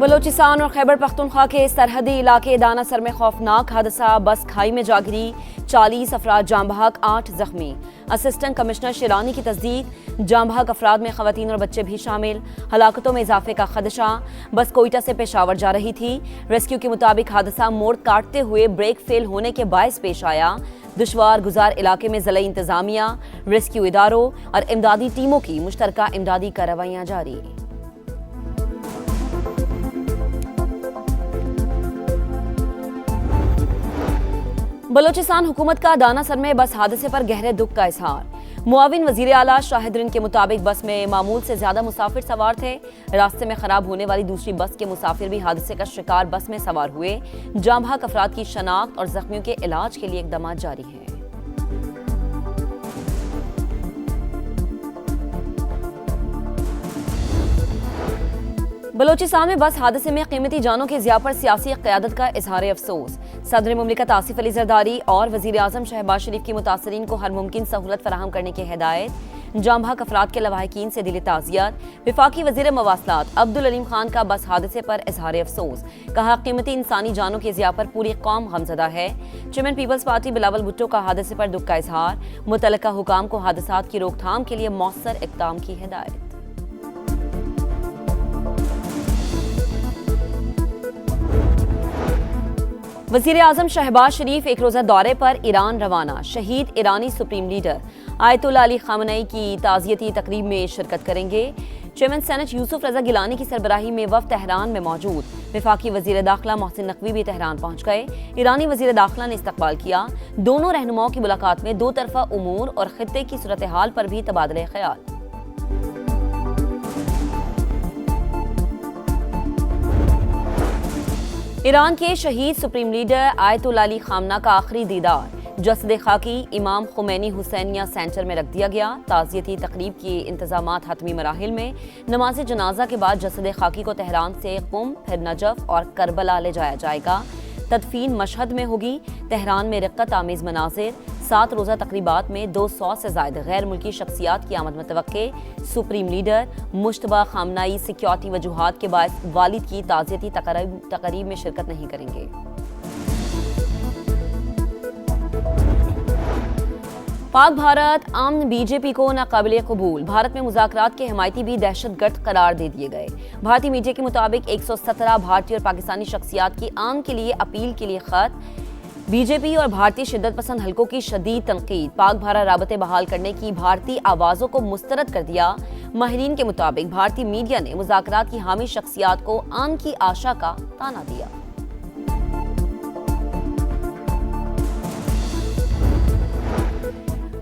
بلوچستان اور خیبر پختونخوا کے سرحدی علاقے دانا سر میں خوفناک حادثہ، بس کھائی میں جا گری، 40 افراد جاں بحق، 8 زخمی۔ اسسٹنٹ کمشنر شیرانی کی تصدیق، جاں بحق افراد میں خواتین اور بچے بھی شامل، ہلاکتوں میں اضافے کا خدشہ۔ بس کوئٹہ سے پشاور جا رہی تھی۔ ریسکیو کے مطابق حادثہ موڑ کاٹتے ہوئے بریک فیل ہونے کے باعث پیش آیا۔ دشوار گزار علاقے میں ضلعی انتظامیہ، ریسکیو اداروں اور امدادی ٹیموں کی مشترکہ امدادی کارروائیاں جاری۔ بلوچستان حکومت کا دانا سر میں بس حادثے پر گہرے دکھ کا اظہار۔ معاون وزیر اعلیٰ شاہد رند کے مطابق بس میں معمول سے زیادہ مسافر سوار تھے۔ راستے میں خراب ہونے والی دوسری بس کے مسافر بھی حادثے کا شکار بس میں سوار ہوئے۔ جاں بحق افراد کی شناخت اور زخمیوں کے علاج کے لیے اقدامات جاری ہیں۔ بلوچستان میں بس حادثے میں قیمتی جانوں کے ضیاع پر سیاسی قیادت کا اظہار افسوس۔ صدر مملکت آصف علی زرداری اور وزیر اعظم شہباز شریف کی متاثرین کو ہر ممکن سہولت فراہم کرنے کی ہدایت۔ جاں بحق افراد کے لواحقین سے دلی تعزیت۔ وفاقی وزیر مواصلات عبدالعلیم خان کا بس حادثے پر اظہار افسوس، کہا قیمتی انسانی جانوں کے ضیاع پر پوری قوم غمزدہ ہے۔ چیئرمین پیپلز پارٹی بلاول بھٹو کا حادثے پر دکھ کا اظہار، متعلقہ حکام کو حادثات کی روک تھام کے لیے مؤثر اقدام کی ہدایت۔ وزیر اعظم شہباز شریف ایک روزہ دورے پر ایران روانہ، شہید ایرانی سپریم لیڈر آیت اللہ علی خامنئی کی تعزیتی تقریب میں شرکت کریں گے۔ چیئرمین سینٹ یوسف رضا گیلانی کی سربراہی میں وفد تہران میں موجود۔ وفاقی وزیر داخلہ محسن نقوی بھی تہران پہنچ گئے۔ ایرانی وزیر داخلہ نے استقبال کیا۔ دونوں رہنماؤں کی ملاقات میں دو طرفہ امور اور خطے کی صورتحال پر بھی تبادلہ خیال۔ ایران کے شہید سپریم لیڈر آیت اللہ علی خامنہ کا آخری دیدار جسد خاکی امام خمینی حسینیہ سینٹر میں رکھ دیا گیا۔ تعزیتی تقریب کے انتظامات حتمی مراحل میں۔ نماز جنازہ کے بعد جسد خاکی کو تہران سے قم، پھر نجف اور کربلا لے جایا جائے گا۔ تدفین مشہد میں ہوگی۔ تہران میں رقت آمیز مناظر۔ 7 روزہ تقریبات میں 200 سے زائد غیر ملکی شخصیات کی آمد متوقع۔ سپریم لیڈر مجتبیٰ خامنئی سیکیورٹی وجوہات کے باعث والد کی تعزیتی تقریب میں شرکت نہیں کریں گے۔ پاک بھارت امن بی جے پی کو ناقابل قبول، بھارت میں مذاکرات کے حمایتی بھی دہشت گرد قرار دے دیے گئے۔ بھارتی میڈیا کے مطابق 117 بھارتی اور پاکستانی شخصیات کی عام کے لیے اپیل کے لیے خط۔ بی جے پی اور بھارتی شدت پسند حلقوں کی شدید تنقید، پاک بھارت رابطے بحال کرنے کی بھارتی آوازوں کو مسترد کر دیا۔ ماہرین کے مطابق بھارتی میڈیا نے مذاکرات کی حامی شخصیات کو عام کی آشا کا طعنہ دیا۔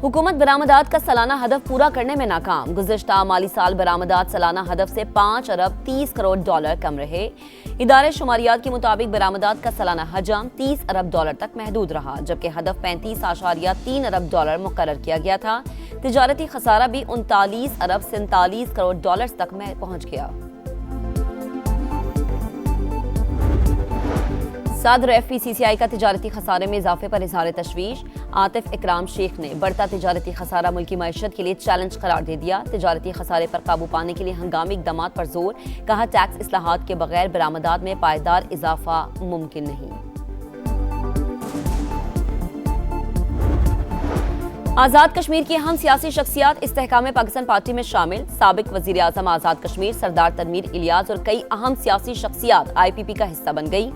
حکومت برآمدات کا سالانہ ہدف پورا کرنے میں ناکام، گزشتہ مالی سال برآمدات سالانہ ہدف سے 5 ارب 30 کروڑ ڈالر کم رہے۔ ادارے شماریات کے مطابق برآمدات کا سالانہ حجم 30 ارب ڈالر تک محدود رہا، جبکہ ہدف 35.3 ارب ڈالر مقرر کیا گیا تھا۔ تجارتی خسارہ بھی 39 ارب 47 کروڑ ڈالر تک میں پہنچ گیا۔ صدر ایف پی سی سی آئی کا تجارتی خسارے میں اضافے پر اظہار تشویش۔ عاطف اکرام شیخ نے بڑھتا تجارتی خسارہ ملکی معیشت کے لیے چیلنج قرار دے دیا۔ تجارتی خسارے پر قابو پانے کے لیے ہنگامی اقدامات پر زور، کہا ٹیکس اصلاحات کے بغیر برآمدات میں پائیدار اضافہ ممکن نہیں۔ آزاد کشمیر کی اہم سیاسی شخصیات استحکام پاکستان پارٹی میں شامل۔ سابق وزیر اعظم آزاد کشمیر سردار تنویر الیاس اور کئی اہم سیاسی شخصیات آئی پی پی کا حصہ بن گئی۔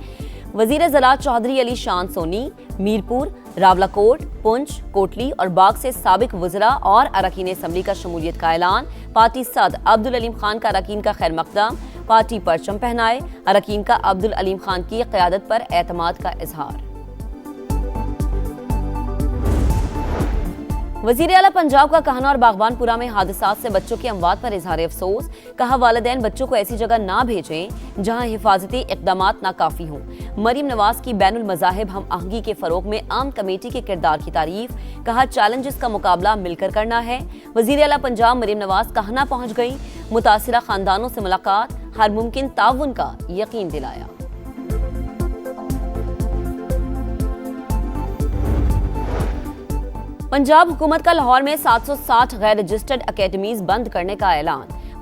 وزیر زراعت چودھری علی شان سونی، میرپور، راولاکوٹ، پنچ، کوٹلی اور باغ سے سابق وزراء اور اراکین اسمبلی کا شمولیت کا اعلان۔ پارٹی صدر عبدالعلیم خان کا اراکین کا خیر مقدم، پارٹی پرچم پہنائے۔ اراکین کا عبدالعلیم خان کی قیادت پر اعتماد کا اظہار۔ وزیر اعلیٰ پنجاب کا کہنا اور باغبان پورہ میں حادثات سے بچوں کی اموات پر اظہار افسوس، کہا والدین بچوں کو ایسی جگہ نہ بھیجیں جہاں حفاظتی اقدامات ناکافی ہوں۔ مریم نواز کی بین المذاہب ہم آہنگی کے فروغ میں عام کمیٹی کے کردار کی تعریف، کہا چیلنجز کا مقابلہ مل کر کرنا ہے۔ وزیر اعلیٰ پنجاب مریم نواز کہنا پہنچ گئی، متاثرہ خاندانوں سے ملاقات، ہر ممکن تعاون کا یقین دلایا۔ پنجاب حکومت کا لاہور میں 760 غیر رجسٹرڈ اکیڈمیز بند کرنے کا اعلان۔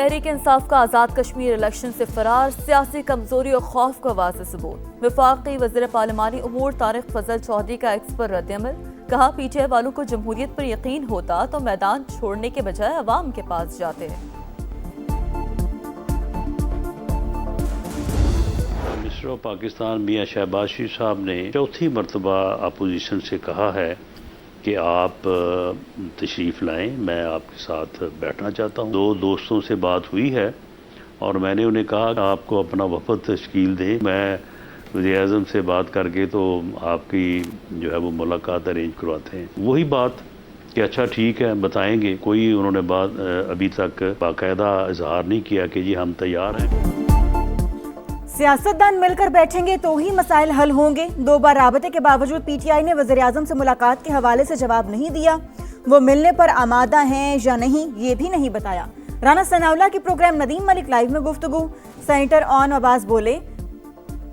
تحریک انصاف کا آزاد کشمیر الیکشن سے فرار، سیاسی کمزوری اور خوف کا واضح ثبوت۔ وفاقی وزیر پارلیمانی امور طارق فضل چودھری کا ایکس پر رد عمل، کہا پی ٹی آئی والوں کو جمہوریت پر یقین ہوتا تو میدان چھوڑنے کے بجائے عوام کے پاس جاتے۔ مصر و پاکستان میاں شہباز شریف صاحب نے چوتھی مرتبہ اپوزیشن سے کہا ہے کہ آپ تشریف لائیں، میں آپ کے ساتھ بیٹھنا چاہتا ہوں۔ 2 دوستوں سے بات ہوئی ہے اور میں نے انہیں کہا کہ آپ کو اپنا وفد تشکیل دیں، میں وزیر اعظم سے بات کر کے تو آپ کی جو ہے وہ ملاقات ارینج کرواتے ہیں۔ وہی بات کہ اچھا ٹھیک ہے بتائیں گے، کوئی انہوں نے بات ابھی تک باقاعدہ اظہار نہیں کیا کہ جی ہم تیار ہیں۔ سیاستدان مل کر بیٹھیں گے تو ہی مسائل حل ہوں گے۔ 2 بار رابطے کے باوجود پی ٹی آئی نے وزیر اعظم سے ملاقات کے حوالے سے جواب نہیں دیا۔ وہ ملنے پر آمادہ ہیں یا نہیں یہ بھی نہیں بتایا۔ رانا ثناء اللہ کی پروگرام ندیم ملک لائیو میں گفتگو، سینیٹر اون عباس بولے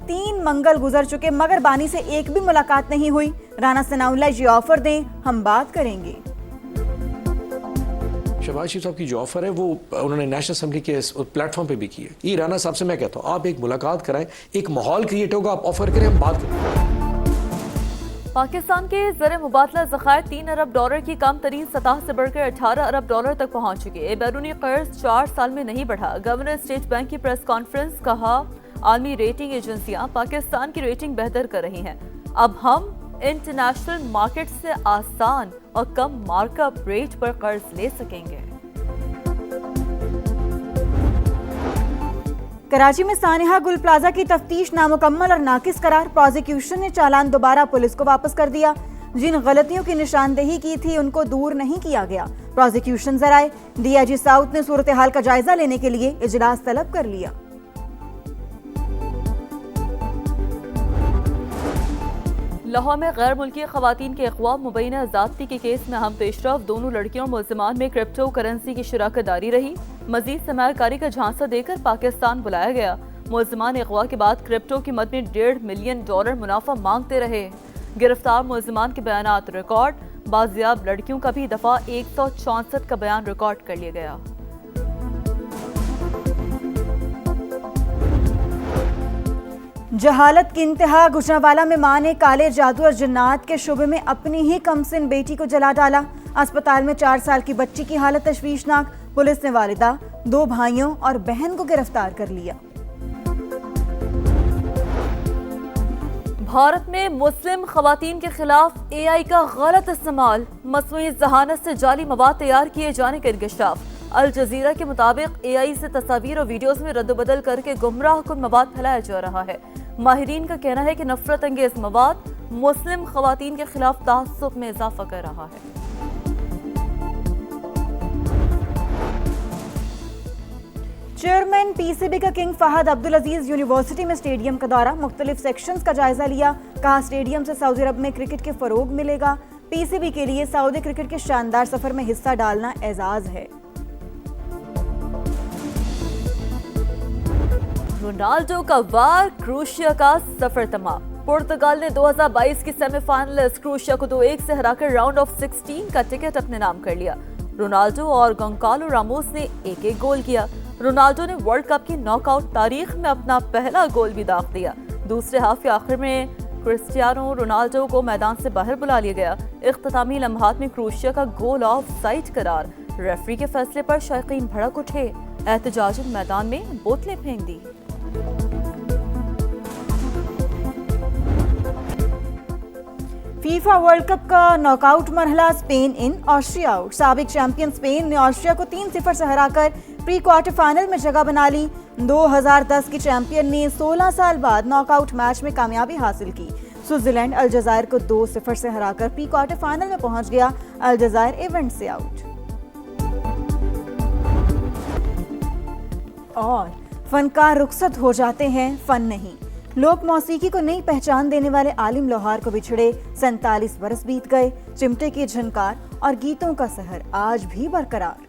3 منگل گزر چکے مگر بانی سے ایک بھی ملاقات نہیں ہوئی۔ رانا ثناء اللہ یہ آفر دیں ہم بات کریں گے۔ شہباز شریف صاحب کی جو آفر ہے وہ انہوں نے نیشنل اسمبلی کے پلیٹ فارم پہ بھی کی ہے۔ یہ رانا صاحب سے میں کہتا ہوں آپ ایک ملاقات کرائیں، ایک ماحول کریٹ ہوگا، آپ آفر کریں، ہم بات کریں۔ پاکستان کے زر مبادلہ ذخائر 3 ارب ڈالر کی کم ترین سطح سے بڑھ کر 18 ارب ڈالر تک پہنچ چکے۔ بیرونی قرض 4 سال میں نہیں بڑھا۔ گورنر اسٹیٹ بینک کی پریس کانفرنس، کہا عالمی ریٹنگ ایجنسیاں پاکستان کی ریٹنگ بہتر کر رہی ہیں، اب ہم انٹرنیشنل مارکیٹ سے آسان اور کم مارک اپ ریٹ پر قرض لے سکیں گے۔ کراچی میں سانحہ گل پلازا کی تفتیش نامکمل اور ناقص قرار، پروزیکیوشن نے چالان دوبارہ پولیس کو واپس کر دیا۔ جن غلطیوں کی نشاندہی کی تھی ان کو دور نہیں کیا گیا۔ پروزیکیوشن ذرائع ڈی آئی جی ساؤتھ نے صورتحال کا جائزہ لینے کے لیے اجلاس طلب کر لیا۔ لاہور میں غیر ملکی خواتین کے اغوا مبینہ زیادتی کے کیس میں اہم پیش رفت، دونوں لڑکیوں اور ملزمان میں کرپٹو کرنسی کی شراکت داری رہی۔ مزید سرمایہ کاری کا جھانسا دے کر پاکستان بلایا گیا۔ ملزمان اغوا کے بعد کرپٹو کی مد میں $1.5 ملین منافع مانگتے رہے۔ گرفتار ملزمان کے بیانات ریکارڈ، بازیاب لڑکیوں کا بھی دفعہ 164 کا بیان ریکارڈ کر لیا گیا۔ جہالت کی انتہا، گجرانوالہ میں ماں نے کالے جادو اور جنات کے شبے میں اپنی ہی کمسن بیٹی کو جلا ڈالا۔ اسپتال میں 4 سال کی بچی کی حالت تشویشناک، پولیس نے والدہ، 2 بھائیوں اور بہن کو گرفتار کر لیا۔ بھارت میں مسلم خواتین کے خلاف اے آئی کا غلط استعمال، مصنوعی ذہانت سے جعلی مواد تیار کیے جانے کا انکشاف۔ الجزیرہ کے مطابق اے آئی سے تصاویر اور ویڈیوز میں رد و بدل کر کے گمراہ کن مواد پھیلایا جا رہا ہے۔ ماہرین کا کہنا ہے کہ نفرت انگیز مواد مسلم خواتین کے خلاف تعصب میں اضافہ کر رہا ہے۔ چیئرمین پی سی بی کا کنگ فہد عبدالعزیز یونیورسٹی میں اسٹیڈیم کا دورہ، مختلف سیکشنز کا جائزہ لیا، کہا اسٹیڈیم سے سعودی عرب میں کرکٹ کے فروغ ملے گا۔ پی سی بی کے لیے سعودی کرکٹ کے شاندار سفر میں حصہ ڈالنا اعزاز ہے۔ رونالڈو کا وار، کروشیا کا سفر تمام۔ پرتگال نے 2022 کی سیمی فائنلسٹ کروشیا کو 2-1 سے ہرا کر راؤنڈ آف 16 کا ٹکٹ اپنے نام کر لیا۔ رونالڈو اور گونکالو راموس نے 1-1 گول کیا۔ رونالڈو نے ورلڈ کپ کی ناک آؤٹ تاریخ میں اپنا پہلا گول بھی داغ دیا۔ دوسرے ہاف کے آخر میں کرسٹیانو رونالڈو کو میدان سے باہر بلا لیا گیا۔ اختتامی لمحات میں کروشیا کا گول آف سائٹ قرار، ریفری کے فیصلے پر شائقین بھڑک اٹھے، احتجاجن میدان میں بوتلیں پھینک دی۔ فیفا ورلڈ کپ کا ناک آؤٹ مرحلہ، اسپین ان، آسٹریا آؤٹ۔ سابق چیمپئن اسپین نے آسٹریا کو 3-0 سے ہرا کر پری کوارٹر فائنل میں جگہ بنا لی۔ 2010 کی چیمپئن نے 16 سال بعد ناک آؤٹ میچ میں کامیابی حاصل کی۔ سوئٹزرلینڈ الجزائر کو 2-0 سے ہرا کر پری کوارٹر فائنل میں پہنچ گیا، الجزائر ایونٹ سے آؤٹ۔ اور فنکار رخصت ہو جاتے ہیں، فن نہیں۔ لوک موسیقی کو نئی پہچان دینے والے عالم لوہار کو بچھڑے 47 برس بیت گئے۔ چمٹے کی جھنکار اور گیتوں کا سحر آج بھی برقرار۔